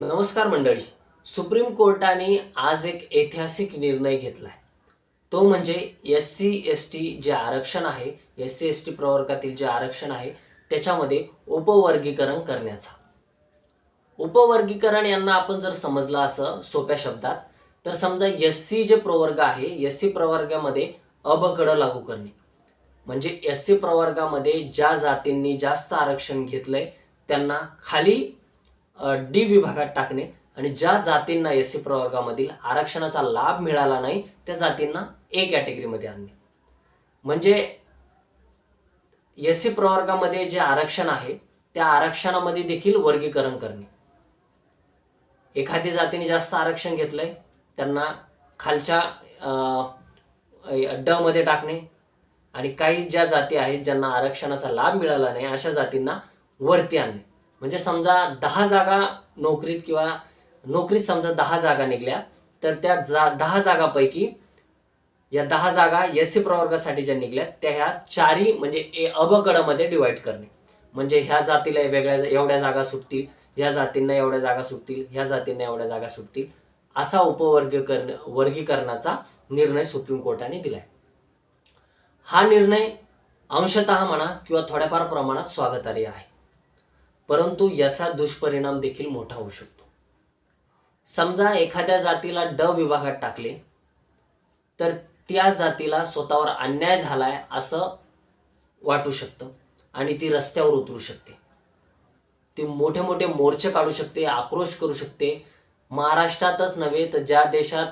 नमस्कार मंडळी. सुप्रीम कोर्टाने आज एक ऐतिहासिक निर्णय घेतलाय. तो म्हणजे SC/ST जे आरक्षण आहे, SC/ST प्रवर्गातील जे आरक्षण आहे त्याच्यामध्ये उपवर्गीकरण करण्याचा. उपवर्गीकरण यांना आपण जर समजलं असं सोप्या शब्दात, तर समजा SC जे प्रवर्ग आहे, SC प्रवर्गामध्ये कडं लागू करणे. म्हणजे SC प्रवर्गामध्ये ज्या जातींनी जास्त आरक्षण घेतलंय त्यांना खाली डी विभागात टाकणे आणि ज्या जातींना SC प्रवर्गामधील आरक्षणाचा लाभ मिळाला नाही त्या जातींना A कॅटेगरीमध्ये आणणे. म्हणजे SC प्रवर्गामध्ये जे आरक्षण आहे त्या आरक्षणामध्ये देखील वर्गीकरण करणे. एखादी जातीने जास्त आरक्षण घेतलंय त्यांना खालच्या ड मध्ये टाकणे आणि काही ज्या जाती आहेत ज्यांना आरक्षणाचा लाभ मिळाला नाही अशा जातींना वरती आणणे. म्हणजे समजा 10 जागा नोकरीत किंवा नोकरीत समजा 10 जागा निघल्या तर त्या 10 जागापैकी या 10 जागा SC प्रवर्गासाठी ज्या निघल्या त्या ह्या चारही म्हणजे मध्ये डिवाइड करणे. म्हणजे ह्या जातीला वेगळ्या एवढ्या जागा सुटतील, ह्या जातींना एवढ्या जागा सुटतील, ह्या जातींना एवढ्या जागा सुटतील, असा वर्गीकरणाचा निर्णय सुप्रीम कोर्टाने दिलाय. हा निर्णय अंशतः म्हणा किंवा थोड्याफार प्रमाणात स्वागतार्ह आहे, परंतु याचा दुष्परिणाम देखील मोठा होऊ शकतो. समजा एखाद्या जातीला ड विभागात टाकले तर त्या जातीला स्वतःवर अन्याय झालाय असं वाटू शकतं आणि ती रस्त्यावर उतरू शकते. ती मोठे मोठे मोर्चे काढू शकते, आक्रोश करू शकते. महाराष्ट्रातच नव्हे तर ज्या देशात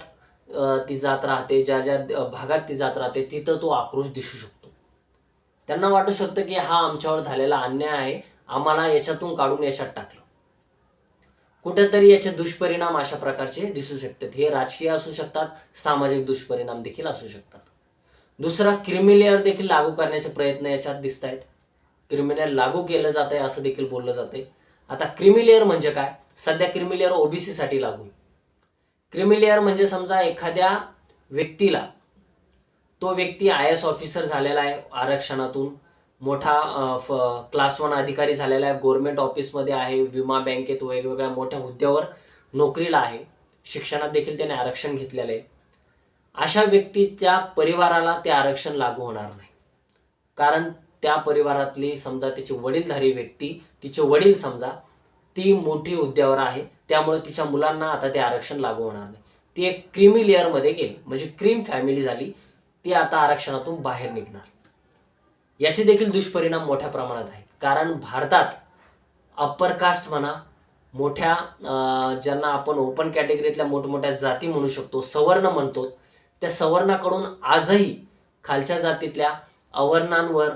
ती जात राहते, ज्या ज्या भागात ती जात राहते तिथं तो आक्रोश दिसू शकतो. त्यांना वाटू शकतं की हा आमच्यावर झालेला अन्याय आहे, आम्हाला याच्यातून काढून याच्यात टाकलं. कुठेतरी याचे दुष्परिणाम अशा प्रकारचे दिसू शकतात. हे राजकीय असू शकतात, सामाजिक दुष्परिणाम देखील असू शकतात. दुसरा, क्रिमिलेअर देखील लागू करण्याचे प्रयत्न याच्यात दिसत आहेत. क्रिमिलेअर लागू केलं जात आहे असं देखील बोललं जाते. आता क्रिमिलेअर म्हणजे काय? सध्या क्रिमिलेअर ओबीसी साठी लागू आहे. क्रिमिलेअर म्हणजे समजा एखाद्या व्यक्तीला, तो व्यक्ती IAS ऑफिसर झालेला आहे, आरक्षणातून मोठा क्लास 1 अधिकारी झालेला आहे, गव्हर्नमेंट ऑफिसमध्ये आहे, विमा बँकेत वेगवेगळ्या मोठ्या हुद्द्यावर नोकरीला आहे, शिक्षणात देखील त्याने आरक्षण घेतलेलं आहे. अशा व्यक्तीच्या परिवाराला ते आरक्षण लागू होणार नाही. कारण त्या परिवारातली समजा त्याची वडीलधारी व्यक्ती, तिचे वडील समजा ती मोठी हुद्द्यावर आहे, त्यामुळे तिच्या मुलांना आता ते आरक्षण लागू होणार नाही. ती एक क्रीमी लेअर मध्ये गेली, म्हणजे क्रीम फॅमिली झाली, ती आता आरक्षणातून बाहेर निघणार. याचे देखील दुष्परिणाम मोठ्या प्रमाणात आहेत. कारण भारतात अप्पर कास्ट म्हणा, मोठ्या ज्यांना आपण ओपन कॅटेगरीतल्या मोठमोठ्या जाती म्हणू शकतो, सवर्ण म्हणतो, त्या सवर्णाकडून आजही खालच्या जातीतल्या अवर्णांवर,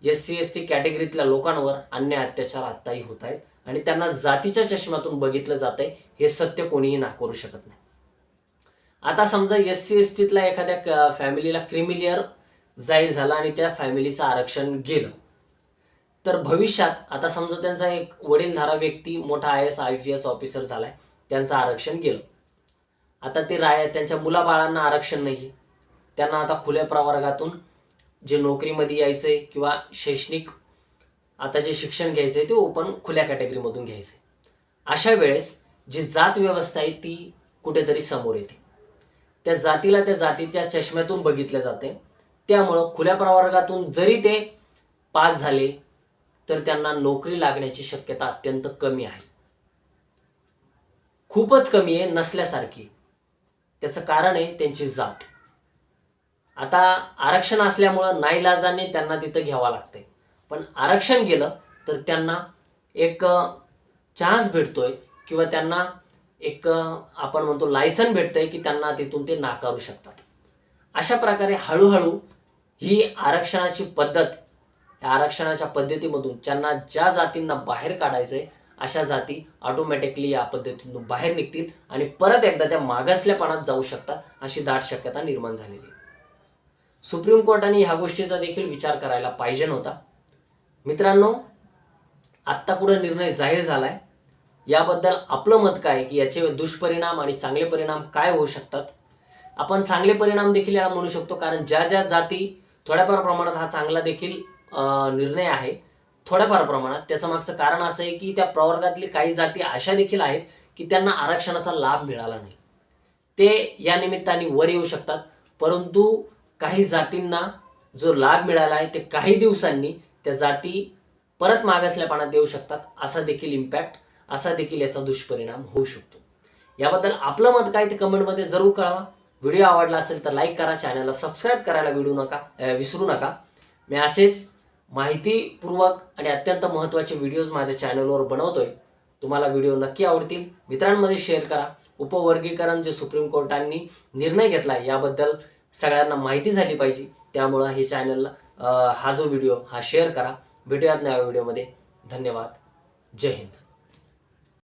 SC/ST कॅटेगरीतल्या लोकांवर अन्याय अत्याचार आताही होत आहेत आणि त्यांना जातीच्या चष्म्यातून बघितलं जातंय. हे सत्य कोणीही नाकारू शकत नाही. आता समजा SC/STतल्या एखाद्या फॅमिलीला क्रिमिलेअर जाहीर झाला आणि त्या फॅमिलीचं आरक्षण गेलं, तर भविष्यात आता समजा त्यांचा एक वडीलधारा व्यक्ती मोठा IAS IPS ऑफिसर झालाय, त्यांचं आरक्षण गेलं. आता ते त्यांच्या मुलाबाळांना आरक्षण नाहीये. त्यांना आता खुल्या प्रवर्गातून जे नोकरीमध्ये यायचंय किंवा शैक्षणिक आता जे शिक्षण घ्यायचंय ते ओपन खुल्या कॅटेगरीमधून घ्यायचंय. अशा वेळेस जी जात व्यवस्था आहे ती कुठेतरी समोर येते. त्या जातीला त्या जातीच्या चष्म्यातून बघितलं जाते. त्यामुळं खुल्या प्रवर्गातून जरी ते पास झाले तर त्यांना नोकरी लागण्याची शक्यता अत्यंत कमी आहे. खूपच कमी आहे, नसल्यासारखी. त्याचं कारण आहे त्यांची जात. आता आरक्षण असल्यामुळं नाईलाजाने त्यांना तिथं घ्यावं लागतंय, पण आरक्षण गेलं तर त्यांना एक चान्स भेटतोय किंवा त्यांना एक आपण म्हणतो लायसन भेटतंय की त्यांना तिथून ते नाकारू शकतात. अशा प्रकारे हळूहळू ही आरक्षणाची पद्धत, या आरक्षणाच्या पद्धतीमधून ज्यांना ज्या जातींना बाहेर काढायचंय अशा जाती ऑटोमॅटिकली या पद्धतीतून बाहेर निघतील आणि परत एकदा त्या मागासलेपणात जाऊ शकतात, अशी दाट शक्यता निर्माण झालेली आहे. सुप्रीम कोर्टाने ह्या गोष्टीचा देखील विचार करायला पाहिजे नव्हता. मित्रांनो, आत्ता कुठं निर्णय जाहीर झालाय, याबद्दल आपलं मत काय की याचे दुष्परिणाम आणि चांगले परिणाम काय होऊ शकतात? आपण चांगले परिणाम देखील याला म्हणू शकतो, कारण ज्या ज्या जाती थोड्याफार प्रमाणात हा चांगला देखील निर्णय आहे. थोड्याफार प्रमाणात त्याचं मागचं कारण असं आहे की त्या प्रवर्गातली काही जाती अशा देखील आहेत की त्यांना आरक्षणाचा लाभ मिळाला नाही, ते या निमित्ताने वर येऊ शकतात. परंतु काही जातींना जो लाभ मिळाला आहे ते काही दिवसांनी त्या जाती परत मागासलेपणात येऊ शकतात. असा देखील इम्पॅक्ट, असा देखील याचा दुष्परिणाम होऊ शकतो. याबद्दल आपलं मत काय ते कमेंटमध्ये जरूर कळवा. व्हिडिओ आवडला असेल तर लाईक करा, चॅनलला सबस्क्राईब करायला विसरू नका. मी असेच माहितीपूर्वक आणि अत्यंत महत्त्वाचे व्हिडिओज माझ्या चॅनलवर बनवतोय. तुम्हाला व्हिडिओ नक्की आवडतील. मित्रांमध्ये शेअर करा. उपवर्गीकरण जे सुप्रीम कोर्टाने निर्णय घेतला याबद्दल सगळ्यांना माहिती झाली पाहिजे. त्यामुळं हे चॅनलला हा जो व्हिडिओ हा शेअर करा. भेटूयात नव्या व्हिडिओमध्ये. धन्यवाद. जय हिंद.